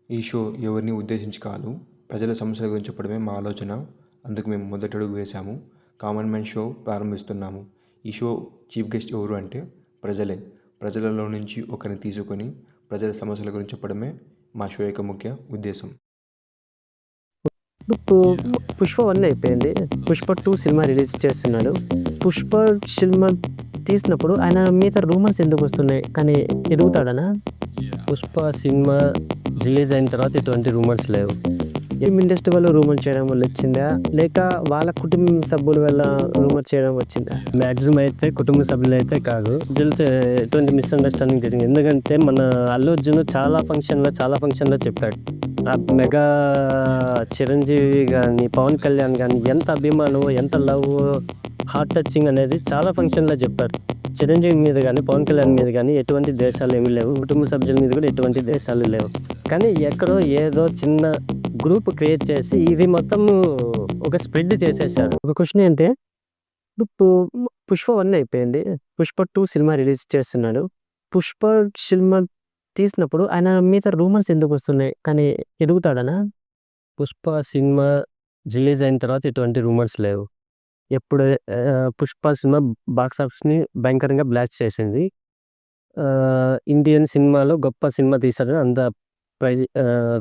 ఈ షో ఎవరిని ఉద్దేశించి కాదు. ప్రజల సమస్యల గురించి చెప్పడమే మా ఆలోచన. అందుకు మేము మొదటడుగు వేశాము. కామన్ మ్యాన్ షో ప్రారంభిస్తున్నాము. ఈ షో చీఫ్ గెస్ట్ ఎవరు అంటే ప్రజలే. ప్రజలలో నుంచి ఒకరిని తీసుకొని ప్రజల సమస్యల గురించి చెప్పడమే మా షో యొక్క ముఖ్య ఉద్దేశం. ఇప్పుడు పుష్ప 1 అయిపోయింది. పుష్ప 2 సినిమా రిలీజ్ చేస్తున్నాడు. పుష్ప సినిమా తీసినప్పుడు ఆయన మీద రూమర్స్ ఎందుకు వస్తున్నాయి? కానీ ఎదుగుతాడనా? పుష్ప సినిమా రిలీజ్ అయిన తర్వాత ఎటువంటి రూమర్స్ లేవు. ఫిల్మ్ ఇండస్ట్రీ వల్ల రూమర్ చేయడం వల్ల వచ్చిందా? లేక వాళ్ళ కుటుంబ సభ్యుల వల్ల రూమర్ చేయడం వచ్చిందా? మ్యాక్సిమం అయితే కుటుంబ సభ్యులు అయితే కాదు. వీళ్ళతో ఎటువంటి మిస్అండర్స్టాండింగ్ జరిగింది. ఎందుకంటే మన అల్లు అర్జున్ చాలా ఫంక్షన్లో చెప్పాడు. ఆ మెగా చిరంజీవి కానీ పవన్ కళ్యాణ్ కానీ ఎంత అభిమానం, ఎంత లవ్, హార్ట్ టచింగ్ అనేది చాలా ఫంక్షన్లో చెప్పారు. చిరంజీవి మీద కానీ పవన్ కళ్యాణ్ మీద కానీ ఎటువంటి దేశాలు ఏమీ లేవు. కుటుంబ సభ్యుల మీద కూడా ఎటువంటి దేశాలు లేవు. కానీ ఎక్కడో ఏదో చిన్న గ్రూప్ క్రియేట్ చేసి ఇది మొత్తం ఒక స్ప్రెడ్ చేసేసారు. ఒక క్వశ్చన్ ఏంటంటే ఇప్పుడు పుష్ప 1 అయిపోయింది. పుష్ప 2 సినిమా రిలీజ్ చేస్తున్నాడు. పుష్ప సినిమా తీసినప్పుడు ఆయన మీద రూమర్స్ ఎందుకు వస్తున్నాయి? కానీ ఎదుగుతాడనా? పుష్ప సినిమా రిలీజ్ అయిన తర్వాత ఎటువంటి రూమర్స్ లేవు. ఎప్పుడు పుష్ప సినిమా బాక్స్ ఆఫీస్ని భయంకరంగా బ్లాస్ట్ చేసింది. ఇండియన్ సినిమాలో గొప్ప సినిమా తీశారని అంత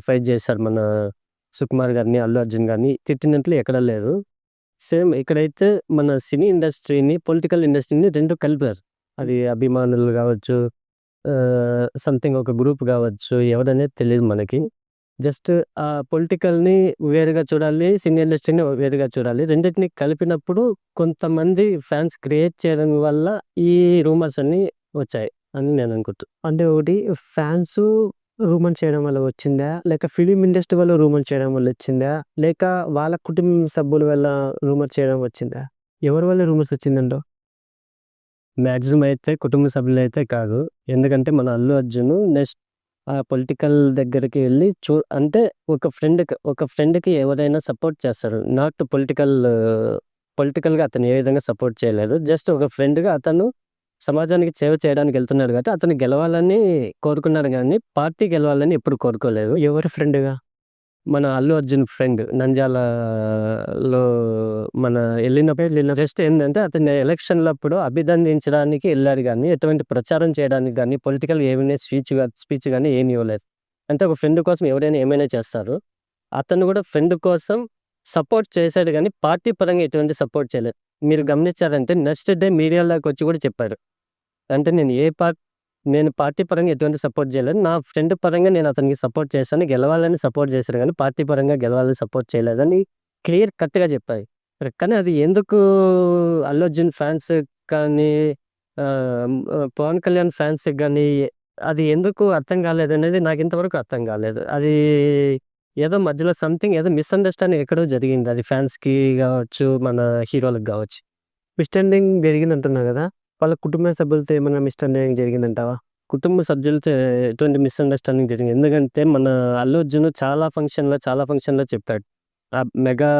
ప్రైజ్ చేశారు మన సుకుమార్ గారిని, అల్లు అర్జున్ గారిని. తిట్టినట్లు ఎక్కడ లేదు. సేమ్ ఇక్కడైతే మన సినీ ఇండస్ట్రీని, పొలిటికల్ ఇండస్ట్రీని రెండు కలిపారు. అది అభిమానులు కావచ్చు, సంథింగ్ ఒక గ్రూప్ కావచ్చు, ఎవరనేది తెలియదు మనకి. జస్ట్ ఆ పొలిటికల్ని వేరుగా చూడాలి, సినీ ఇండస్ట్రీని వేరుగా చూడాలి. రెండింటిని కలిపినప్పుడు కొంతమంది ఫ్యాన్స్ క్రియేట్ చేయడం వల్ల ఈ రూమర్స్ అన్నీ వచ్చాయి అని నేను అనుకుంటున్నాను. అంటే ఒకటి ఫ్యాన్స్ రూమర్ చేయడం వల్ల వచ్చిందా? లేక ఫిలిం ఇండస్ట్రీ వల్ల రూమర్ చేయడం వల్ల వచ్చిందా? లేక వాళ్ళ కుటుంబ సభ్యుల వల్ల రూమర్ చేయడం వచ్చిందా? ఎవరి వల్ల రూమర్స్ వచ్చిందంటో? మ్యాక్సిమం అయితే కుటుంబ సభ్యులు అయితే కాదు. ఎందుకంటే మన అల్లు అర్జున్ నెక్స్ట్ ఆ పొలిటికల్ దగ్గరికి వెళ్ళి అంటే ఒక ఫ్రెండ్కి ఎవరైనా సపోర్ట్ చేస్తారు. నాట్ పొలిటికల్గా అతను ఏ విధంగా సపోర్ట్ చేయలేదు. జస్ట్ ఒక ఫ్రెండ్గా అతను సమాజానికి సేవ చేయడానికి వెళ్తున్నాడు కాబట్టి అతను గెలవాలని కోరుకున్నారు కానీ పార్టీ గెలవాలని ఎప్పుడు కోరుకోలేదు. ఎవరి ఫ్రెండ్గా? మన అల్లు అర్జున్ ఫ్రెండ్ నంద్యాలలో మన వెళ్ళినప్పుడు జస్ట్ ఏంటంటే అతని ఎలక్షన్లప్పుడు అభినందించడానికి వెళ్ళాడు కానీ ఎటువంటి ప్రచారం చేయడానికి కానీ పొలిటికల్ ఏమైనా స్పీచ్ కానీ ఏమి ఇవ్వలేదు. అంటే ఒక ఫ్రెండ్ కోసం ఎవరైనా ఏమైనా చేస్తారు. అతను కూడా ఫ్రెండ్ కోసం సపోర్ట్ చేశాడు కానీ పార్టీ పరంగా ఎటువంటి సపోర్ట్ చేయలేదు. మీరు గమనించారంటే నెక్స్ట్ డే మీడియాలోకి వచ్చి కూడా చెప్పారు. అంటే నేను పార్టీ పరంగా ఎటువంటి సపోర్ట్ చేయలేదు. నా ఫ్రెండ్ పరంగా నేను అతనికి సపోర్ట్ చేశాను. గెలవాలని సపోర్ట్ చేశారు కానీ పార్టీ పరంగా గెలవాలని సపోర్ట్ చేయలేదని క్లియర్ కట్‌గా చెప్పారు. కానీ అది ఎందుకు అల్లు అర్జున్ ఫ్యాన్స్ కానీ పవన్ కళ్యాణ్ ఫ్యాన్స్‌కి గానీ అది ఎందుకు అర్థం కాలేదనేది నాకు ఇంతవరకు అర్థం కాలేదు. అది ఏదో మధ్యలో సంథింగ్ ఏదో మిస్‌అండర్‌స్టాండింగ్ ఎక్కడో జరిగింది. అది ఫ్యాన్స్‌కి కావచ్చు, మన హీరోలకు కావచ్చు. మిస్‌అండర్‌స్టాండింగ్ జరిగిందంటున్నావు కదా! వాళ్ళ కుటుంబ సభ్యులతో ఏమైనా మిస్‌అండర్‌స్టాండింగ్ జరిగిందంటావా? కుటుంబ సభ్యులతో ఎటువంటి మిస్‌అండర్‌స్టాండింగ్ జరిగింది? ఎందుకంటే మన అల్లు అర్జున్ చాలా ఫంక్షన్‌లో చెప్పాడు. ఆ మెగా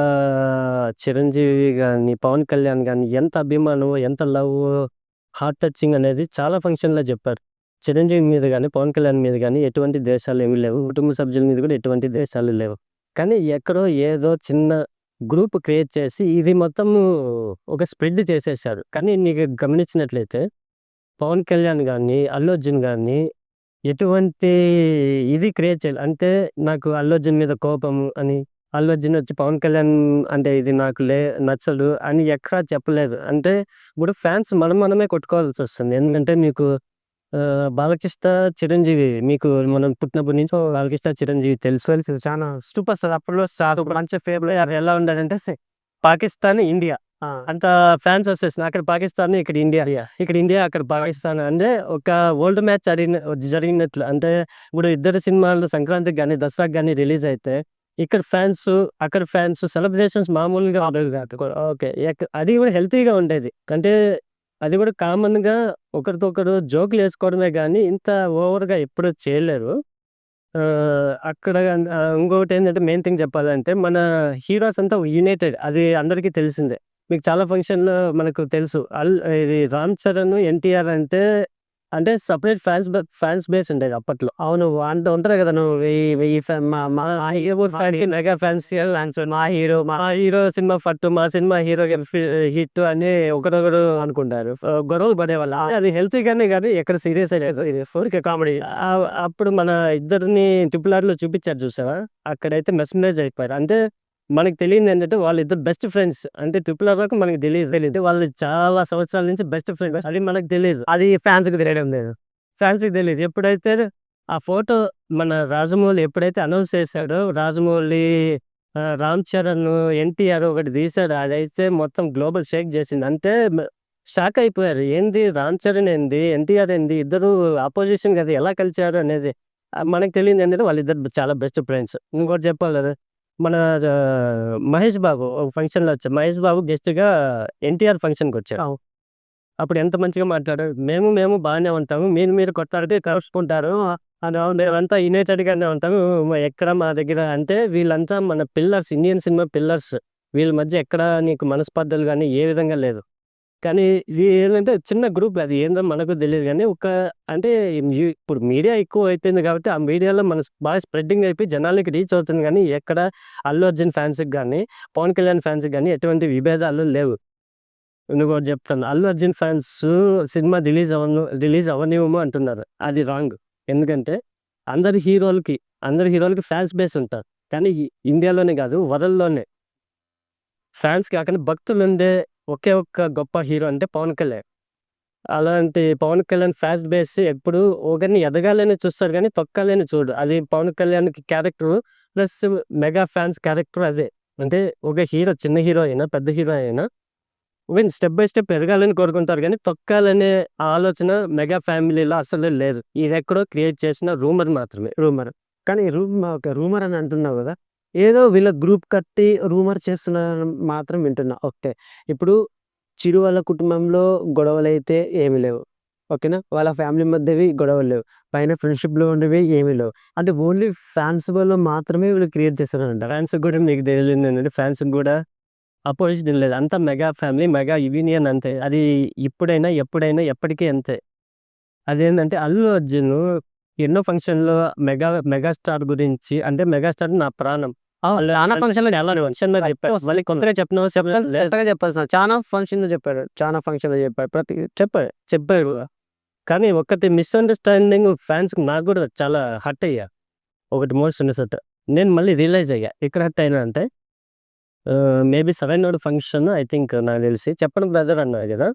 చిరంజీవి గానీ, పవన్ కళ్యాణ్ గానీ ఎంత అభిమానం, ఎంత లవ్, హార్ట్ టచింగ్ అనేది చాలా ఫంక్షన్‌లో చెప్పారు. చిరంజీవి మీద గానీ, పవన్ కళ్యాణ్ మీద గానీ ఎటువంటి ద్వేషాలు ఏమీ లేవు. కుటుంబ సభ్యుల మీద కూడా ఎటువంటి ద్వేషాలు లేవు. కానీ ఎక్కడో ఏదో చిన్న గ్రూప్ క్రియేట్ చేసి ఇది మొత్తం ఒక స్ప్రెడ్ చేసేసారు. కానీ మీకు గమనించినట్లయితే పవన్ కళ్యాణ్ గానీ, అల్లు అర్జున్ గానీ ఎటువంటి ఇది క్రియేట్ చేయలే. అంటే నాకు అల్లు అర్జున్ మీద కోపం అని, అల్లు అర్జున్ వచ్చి పవన్ కళ్యాణ్ అంటే ఇది నాకు నచ్చదు అని ఎక్కడా చెప్పలేదు. అంటే ఇప్పుడు ఫ్యాన్స్ మనమే కొట్టుకోవాల్సొస్తుంది. ఎందుకంటే మీకు బాలకృష్ణ, చిరంజీవి మీకు మనం పుట్టినప్పటి నుంచి బాలకృష్ణ, చిరంజీవి తెలుసు. చాలా సూపర్ స్టార్. అప్పట్లో మంచి ఫేవరెట్. అది ఎలా ఉండేదంటే పాకిస్తాన్, ఇండియా అంత ఫ్యాన్స్ వచ్చేసింది. అక్కడ పాకిస్తాన్, ఇక్కడ ఇండియా, అక్కడ పాకిస్తాన్. అంటే ఒక వరల్డ్ మ్యాచ్ జరిగినట్లు. అంటే ఇప్పుడు ఇద్దరు సినిమాలు సంక్రాంతికి గానీ, దసరాకి గానీ రిలీజ్ అయితే ఇక్కడ ఫ్యాన్స్, అక్కడ ఫ్యాన్స్ సెలబ్రేషన్స్ మామూలుగా ఉండేవి కాదు. ఓకే. అది కూడా హెల్తీగా ఉండేది. అంటే అది కూడా కామన్‌గా ఒకరితో ఒకరు జోకులేసుకోవడమే గానీ ఇంత ఓవర్‌గా ఎప్పుడూ చేయలేరు. అక్కడ ఇంకొకటేంటంటే మెయిన్ థింగ్ చెప్పాలంటే మన హీరోస్ అంతా యునైటెడ్. అది అందరికీ తెలిసిందే. మీకు చాలా ఫంక్షన్‌లో మనకు తెలుసు. ఇది 'రామ్ చరణ్', 'ఎన్టీఆర్' అంటే అంటే సెపరేట్ ఫ్యాన్స్ బేస్ ఉండేది అప్పట్లో. అవును. అంటే ఉంటారు కదా! నువ్వు 1000 మా హీరో ఫ్యాన్స్, మెగా ఫ్యాన్స్, మా హీరో సినిమా ఫట్టు, మా సినిమా హీరో హిట్ అని ఒకరొకరు అనుకుంటారు. గొడవలు పడేవాళ్ళు. అది హెల్తీగానే గానీ ఎక్కడ సీరియస్ లేదు. ఊరికే కామెడీ. అప్పుడు మన ఇద్దరిని ట్రిపుల్ ఆర్‌లో చూపించారు చూసావా? అక్కడైతే మెస్మరైజ్ అయిపోయారు. అంటే మనకు తెలియనిదేంటంటే వాళ్ళిద్దరు బెస్ట్ ఫ్రెండ్స్. అంటే ట్రిపుల్ ఆర్ వరకు మనకు తెలీదు. వాళ్ళు చాలా సంవత్సరాల నుంచి బెస్ట్ ఫ్రెండ్స్. అది మనకు తెలీదు. అది ఫ్యాన్స్‌కి తెలియడం లేదు. ఫ్యాన్స్‌కి తెలీదు. ఎప్పుడైతే ఆ ఫోటో మన రాజమౌళి ఎప్పుడైతే అనౌన్స్ చేశాడో, రాజమౌళి, రామ్ చరణ్, ఎన్టీఆర్ ఒకటి తీశాడు. అదైతే మొత్తం గ్లోబల్ షేక్ చేసింది. అంటే షాక్ అయిపోయారు. ఏంది రామ్ చరణ్ ఏంది? ఎన్టీఆర్ ఏంది? ఇద్దరు అపోజిషన్ కదా! ఎలా కలిసారు అనేది. మనకు తెలియనిదేంటంటే వాళ్ళిద్దరు చాలా బెస్ట్ ఫ్రెండ్స్. ఇంకోటి చెప్పాలి కదా! మన మహేష్ బాబు ఒక ఫంక్షన్‌లో వచ్చారు. మహేష్ బాబు గెస్ట్‌గా ఎన్టీఆర్ ఫంక్షన్‌కొచ్చారు. అప్పుడు ఎంత మంచిగా మాట్లాడారు. మేము బాగానే ఉంటాము. మీరు కొట్లాడితే కలుసుకుంటారు. మేమంతా యునైటెడ్‌గానే ఉంటాము. ఎక్కడ మా దగ్గర అంటే వీళ్ళంతా మన పిల్లర్స్, ఇండియన్ సినిమా పిల్లర్స్. వీళ్ళ మధ్య ఎక్కడ నీకు మనస్పర్ధలు గాని ఏ విధంగా లేదు. కానీ ఇది ఏంటంటే చిన్న గ్రూప్, అది ఏందో మనకు తెలీదు గానీ అంటే ఇప్పుడు మీడియా ఎక్కువ అయిపోయింది కాబట్టి ఆ మీడియాలో బాగా స్ప్రెడ్డింగ్ అయిపోయి జనాలకి రీచ్ అవుతుంది గానీ ఎక్కడ అల్లు అర్జున్ ఫ్యాన్స్‌కి గానీ, పవన్ కళ్యాణ్ ఫ్యాన్స్‌కి గానీ ఎటువంటి విభేదాలు లేవు. ఇంకొకటి చెప్తాను. Allu Arjun fans cinema release అవ్వనివ్వము అంటున్నారు. అది రాంగ్. ఎందుకంటే అందరి హీరోలకి ఫ్యాన్స్ బేస్ ఉంటారు. కానీ ఇండియాలోనే కాదు, వరల్డ్‌లోనే ఫ్యాన్స్ కాకుండా భక్తులుండే ఒకే ఒక్క గొప్ప హీరో అంటే పవన్ కళ్యాణ్. అలాంటి పవన్ కళ్యాణ్ ఫ్యాన్స్ బేస్ ఎప్పుడు ఒకరిని ఎదగాలని చూస్తారు గానీ తొక్కాలని చూడరు. అది పవన్ కళ్యాణ్‌కి character plus mega fans character అదే. అంటే ఒక హీరో, చిన్న హీరో అయినా, పెద్ద హీరో అయినా వీళ్ళు స్టెప్ బై స్టెప్ ఎదగాలని కోరుకుంటారు గానీ తొక్కాలనే ఆలోచన మెగా ఫ్యామిలీలో అస్సలే లేదు. ఇదెక్కడో క్రియేట్ చేసిన రూమర్ మాత్రమే. కానీ రూమర్ అని అంటున్నావు గదా! ఏదో వీళ్ళ గ్రూప్ కట్టి రూమర్ చేస్తున్నారని మాత్రం వింటున్నా. ఓకే. ఇప్పుడు చిరు వాళ్ళ కుటుంబంలో గొడవలైతే ఏమి లేవు. ఓకేనా? వాళ్ళ ఫ్యామిలీ మధ్యవి గొడవలు లేవు. పైన ఫ్రెండ్‌షిప్‌లో ఉండేవి ఏమీ లేవు. అంటే ఓన్లీ ఫ్యాన్స్ వల్ల మాత్రమే వీళ్ళు క్రియేట్ చేస్తున్నారంట. ఫ్యాన్స్‌కి గూడా మీకు తెలియనిదేంటంటే ఫ్యాన్స్‌కి గూడా అపోజిషన్ లేదు. అంతా మెగా ఫ్యామిలీ, మెగా యూనియన్ అంతే. అది ఇప్పుడైనా, ఎప్పుడైనా, ఎప్పటికీ అంతే. అదేంటంటే అల్లు అర్జున్ ఎన్నో ఫంక్షన్‌లో మెగాస్టార్ గురించి, అంటే మెగాస్టార్ నా ప్రాణం. చాలా ఫంక్షన్‌లో ఫంక్షన్‌లో చెప్పారు. మళ్ళీ కొత్తగా కొత్తగా చెప్పాల్సిన చాలా ఫంక్షన్‌లో చెప్పాడు. చెప్పాడు. కానీ ఒక్కటి మిస్‌అండర్‌స్టాండింగ్ ఫ్యాన్స్‌కి నాకు గూడా చాలా హర్ట్ అయ్యా. ఒకటి మోస్ట్ ఇన్నోసెంట్. నేను మళ్ళీ రియలైజ్ అయ్యా. ఎక్కడ హర్ట్ అయినా అంటే maybe 'Sarrainodu' function I think నాకు తెలిసి 'చెప్పను బ్రదర్' అన్నారు గదా!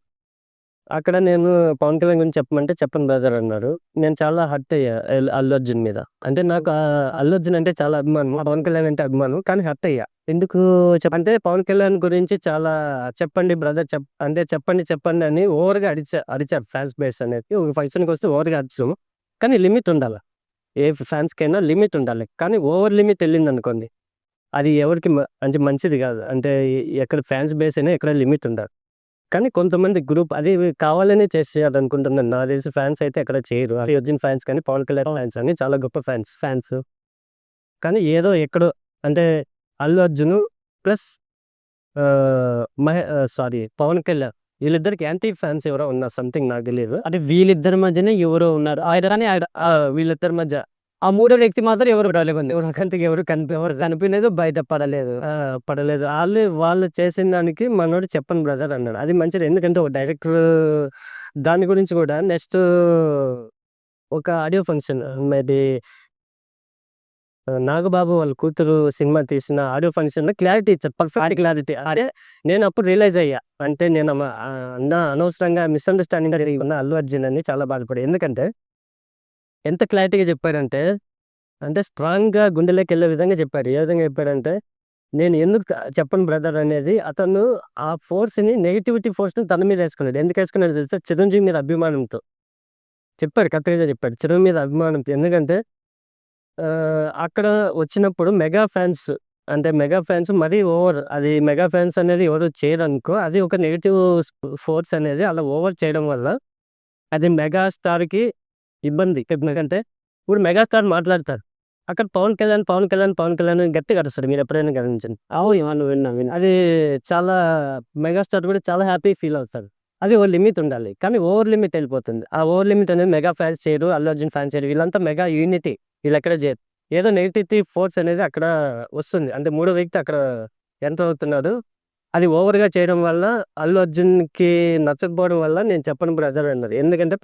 అక్కడ నేను పవన్ కళ్యాణ్ గురించి చెప్పమంటే 'చెప్పను బ్రదర్' అన్నారు. నేను చాలా హర్ట్ అయ్యా అల్లు అర్జున్ మీద. అంటే నాకు అల్లు అర్జున్ అంటే చాలా అభిమానం. పవన్ కళ్యాణ్ అంటే అభిమానం. కానీ హర్ట్ అయ్యా. ఎందుకు అంటే పవన్ కళ్యాణ్ గురించి చాలా చెప్పండి బ్రదర్ అంటే చెప్పండి అని ఓవర్‌గా అరిచారు ఫ్యాన్స్ బేస్ అనేది. ఒక ఫంక్షన్‌కొస్తే ఓవర్‌గా అరిచం. కానీ లిమిట్ ఉండాల. ఏ ఫ్యాన్స్‌కైనా లిమిట్ ఉండాలి. కానీ ఓవర్ లిమిట్ ఎళ్ళిందనుకోండి, అది ఎవరికీ మంచిది గాదు. అంటే ఎక్కడ ఫ్యాన్స్ బేస్ అయినా ఎక్కడ లిమిట్ ఉండాలి. కానీ కొంతమంది గ్రూప్ అది కావాలనే చేసేయాలనుకుంటున్నాను. నాకు తెలిసి ఫ్యాన్స్ అయితే ఎక్కడ చేయరు. అల్లు అర్జున్ ఫ్యాన్స్ కానీ, పవన్ కళ్యాణ్ ఫ్యాన్స్ అని చాలా గొప్ప ఫ్యాన్స్. కానీ ఏదో ఎక్కడో అంటే అల్లు అర్జున్ ప్లస్ పవన్ కళ్యాణ్ వీళ్ళిద్దరికి యాంటీ ఫ్యాన్స్ ఎవరో ఉన్నారు. సంథింగ్ నాకు తెలీదు. అంటే వీళ్ళిద్దరి మధ్యనే ఎవరో ఉన్నారు. వీళ్ళిద్దరి మధ్య ఆ మూడో వ్యక్తి మాత్రం ఎవరు రాలేదండి. కంటికి ఎవరు కనిపియలేదు, బయట పడలేదు. వాళ్ళు చేసిన దానికి మనోడు చెప్పను బ్రదర్ అన్నాడు. అది మంచిది. ఎందుకంటే ఒక డైరెక్టర్ దాని గురించి కూడా నెక్స్ట్ ఒక ఆడియో ఫంక్షన్ మేబీ నాగబాబు వాళ్ళ కూతురు సినిమా తీసిన ఆడియో ఫంక్షన్‌లో క్లారిటీ ఇచ్చారు. Perfect clarity. అదే నేను అప్పుడు రియలైజ్ అయ్యా. అంటే నేను అనవసరంగా మిస్‌అండర్‌స్టాండింగ్ జరిగిన అల్లు అర్జున్ అని చాలా బాధపడా. ఎందుకంటే ఎంత క్లారిటీగా చెప్పాడంటే, అంటే స్ట్రాంగ్‌గా గుండెలోకెళ్ళే విధంగా చెప్పాడు. ఏ విధంగా చెప్పాడంటే, నేను ఎందుకు చెప్పను బ్రదర్ అనేది అతను ఆ నెగటివిటీ ఫోర్స్‌ని తన మీద ఏసుకున్నాడు. ఎందుకు ఏసుకున్నాడో తెలుసా? చిరంజీవి మీద అభిమానంతో. చెప్పాడు. కరెక్ట్‌గా చెప్పాడు. చిరంజీవి మీద అభిమానంతో. ఎందుకంటే అక్కడ వచ్చినప్పుడు మెగా ఫ్యాన్స్ మరీ ఓవర్. అది మెగా ఫ్యాన్స్ అనేది ఎవరు చేయరనుకో. అది ఒక నెగెటివ్ ఫోర్స్ అనేది అలా ఓవర్ చేయడం వల్ల అది మెగాస్టార్‌కి ఇబ్బంది. ఎందుకంటే ఇప్పుడు మెగాస్టార్ మాట్లాడతారు. అక్కడ పవన్ కళ్యాణ్ అని గట్టిగా అరుస్తాడు. మీరెప్పుడైనా గమనించండి. విన్నా. అది చాలా మెగాస్టార్ కూడా చాలా హ్యాపీ ఫీల్ అవుతాడు. అది ఓ లిమిట్ ఉండాలి. కానీ ఓవర్ లిమిట్ వెళ్ళిపోతుంది. ఆ ఓవర్ లిమిట్ అనేది మెగా ఫ్యాన్స్ చేయరు, అల్లు అర్జున్ ఫ్యాన్స్ చేయరు. వీళ్ళంతా మెగా యూనిటీ. వీళ్ళెక్కడ చేయరు. ఏదో నెగటివిటీ ఫోర్స్ అనేది అక్కడ వస్తుంది. అంటే మూడో వ్యక్తి అక్కడ ఎంటర్ అవుతున్నాడు. అది ఓవర్‌గా చేయడం వల్ల అల్లు అర్జున్‌కి నచ్చకపోవడం వల్ల నేను చెప్పను బ్రదర్ అన్నది. ఎందుకంటే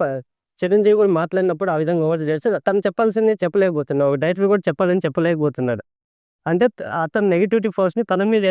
చిరంజీవి కూడా మాట్లాడినప్పుడు ఆ విధంగా ఓవర్ చేస్తే తను చెప్పాల్సింది చెప్పలేకపోతున్నాడు. ఒక డైరెక్టర్ కూడా చెప్పాలని చెప్పలేకపోతున్నాడు. అంటే అతను నెగటివిటీ ఫోర్స్‌ని తన మీద